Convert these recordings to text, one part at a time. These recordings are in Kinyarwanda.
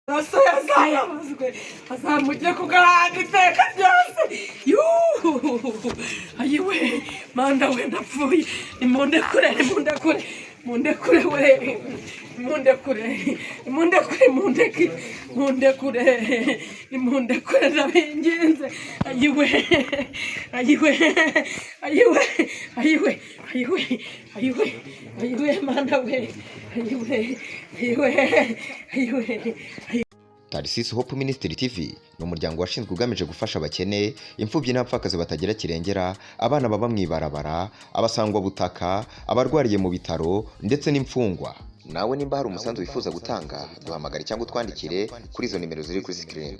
Soya saya mazwe azamujye kugaranga iteka ryose ayiwe manda we ndapfuye imundekure we imundekure ndabinginze ayiwe manda we ayiwe. Tarisisi Hope Ministry TV ni umuryango washinzwe ugamije gufasha abakene, imfubyi n'abapfakazi batagira kirengera, abana baba mwibarabara, abasangwa butaka, abarwariye mu bitaro ndetse n'imfungwa. Nawe nimba hari umusanzu wifuza gutanga, duhamagare cyangwa utwandikire kuri izo nimero ziri kuri screen.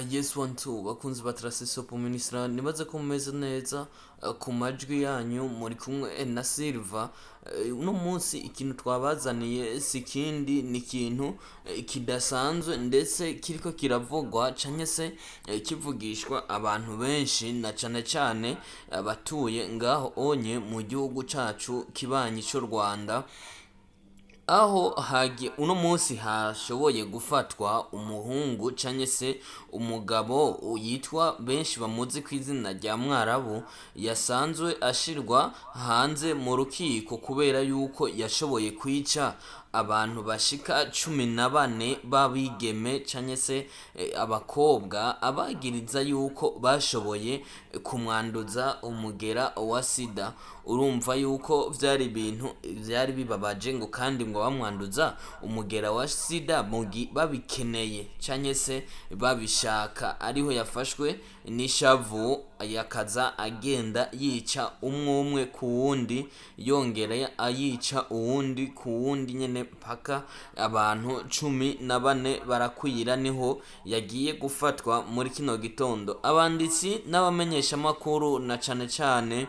Yes one two bakunzi ba Tarisisi Hope Ministry nibaze ko mumeze neza ku majwi yanyu muri kumwe na Silva. Uno munsi ikintu twabazaniye sikindi ni ikintu kidasanzwe ndetse kiriko kiravugwa canke se kivugishwa abantu benshi na cyane abatuye ngaho onye mu gihugu cacu kibanyi cy'u Rwanda, aho uno munsi hashoboye gufatwa umuhungu canke se umugabo yitwa benshi bamuzi ku izina rya Mwarabu, yasanzwe ashirwa hanze mu rukiko kubera yuko yashoboye kwica abantu bashika 14 babigeme canke se abakobwa, abagiriza yuko bashoboye kumwanduza umugera wa SIDA. Urumva yuko vyari ibintu vyari bibabaje ngo kandi ngo bamwanduza umugera wa SIDA babikeneye canke se babishaka, ariho yafashwe n'ishavu yakaza agenda yica umwe ku wundi, yongereye ayica uwundi ku wundi nyene paka abantu 14 barakwira, niho yagiye gufatwa muri kino gitondo. Abanditsi n'abamenyesha makuru na cane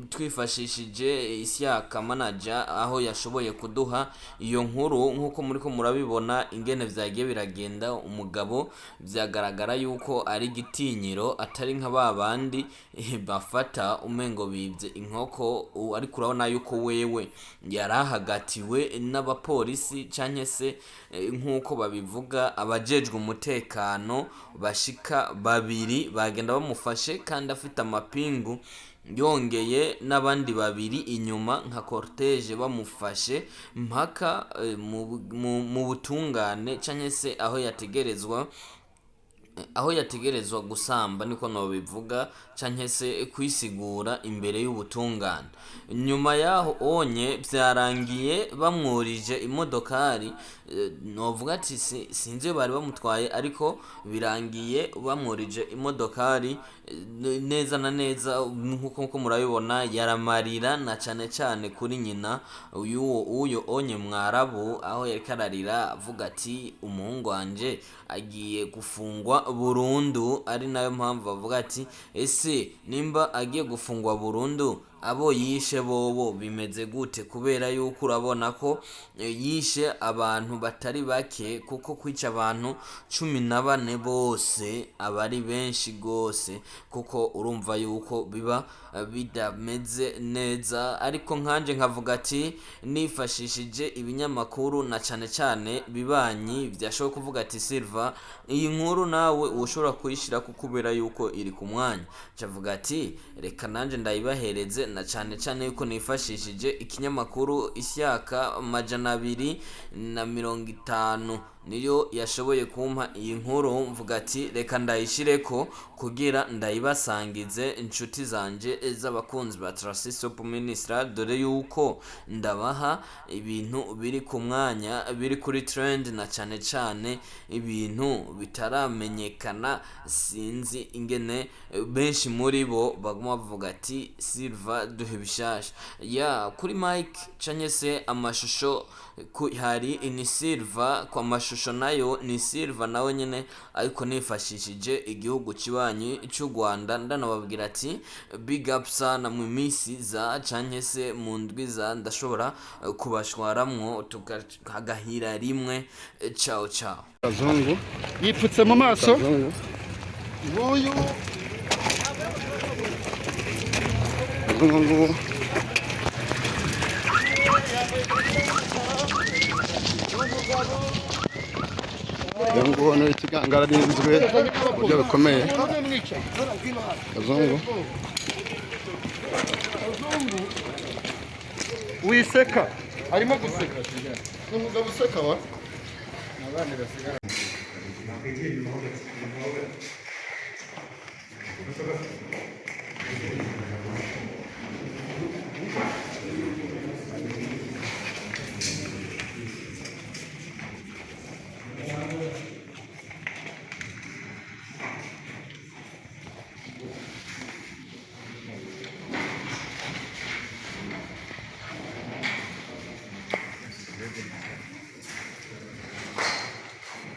twifashishije isyaka manager aho yashoboye kuduha iyo nkuru, nkuko muriko murabibona ingene vyagiye biragenda. Umugabo vyagaragara yuko ari gitinyiro, atari nka babandi bafata umengo bibye inkoko, ariko urabona yuko wewe yarahagatiwe n'abapolisi canke se nkuko babivuga abajejwe umutekano bashika 2 bagenda bamufashe kandi afite amapingu, yongeye n'abandi 2 inyuma nka cortege bamufashe mpaka mu butungane canke se aho yategerezwa gusamba, niko no bivuga canke se kwisigura imbere y'ubutungane. Nyuma yaho onye byarangiye bamwurije imodokari, novuga ati sinzi bari bamutwaye, ariko birangiye bamwurije imodokari neza na neza nkuko murabibona. Yaramarira na cyane kuri nyina uyo onye Mwarabu, aho yakararira avuga ati umuhungu wanje agiye gufungwa burundu. Ari nayo mpamvu bavuga ati ese nimba agiye gufungwa burundu abo yishe bobo bimeze gute, kubera yuko urabona ko yishe abantu batari bake, kuko kwica abantu 14 bose abari benshi gose, kuko urumva yuko biba bidameze neza. Ariko nkanje nkavuga ati nifashishije ibinyamakuru na cyane bibanyi byashoboye kuvuga ati Silva, iyi nkuru nawe ushobora kuyishira kubera yuko iri ku mwanya, cavuga ati reka nanje ndayibahereze na cyane yuko nifashishije ikinyamakuru isyaka 250 niyo yashoboye kumpa iyi nkuru. Mvuga ati reka ndayishireko kugira ndayibasangize inshuti zanje z'abakunzi ba Tarisisi Hope Ministry, dore yuko ndabaha ibintu biri ku mwanya, biri kuri trend na cyane ibintu bitaramenyekana. Sinzi ingene benshi muri bo baguma bavuga ati Silva duhe bishasha kuri Mike canke se amashusho hari ni Silva, kwa mashusho nayo ni Silva nawe nyene, ariko nifashishije igihugu kibanyi cy'u Rwanda. Ndanababwira ati big up sana mu misi za canke se mu ndwi za ndashobora kubashwaramwo tukagahira rimwe. Ciao Kazungu yipfutse mu maso, nguyu kazungu uyu nguyu ni ikigangara rinzwe ku buryo bukomeye. Kazungu wiseka, arimo guseka. Ni umugabo useka wa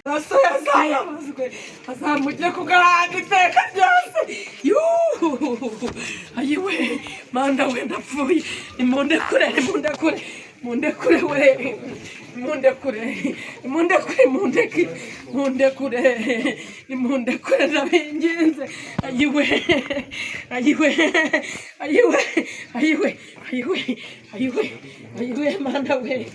Raso yazayabazwe azamujye kugaranga iteka ryose. Ayiwe manda we ndapfuye. Nimundekure we nimundekure ndabinginze. Ayiwe manda we.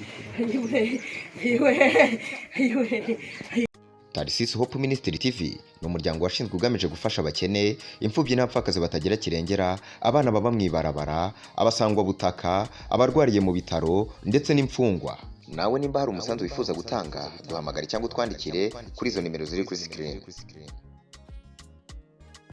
Tarisisi Hope Ministry TV ni umuryango washinzwe ugamije gufasha abakene, imfubyi n'abapfakazi batagira kirengera, abana baba mwibarabara, abasangwa butaka, abarwariye mu bitaro ndetse n'imfungwa. Nawe nimba hari umusanzu wifuza gutanga, duhamagare cyangwa utwandikire kuri izo nimero ziri kuri screen.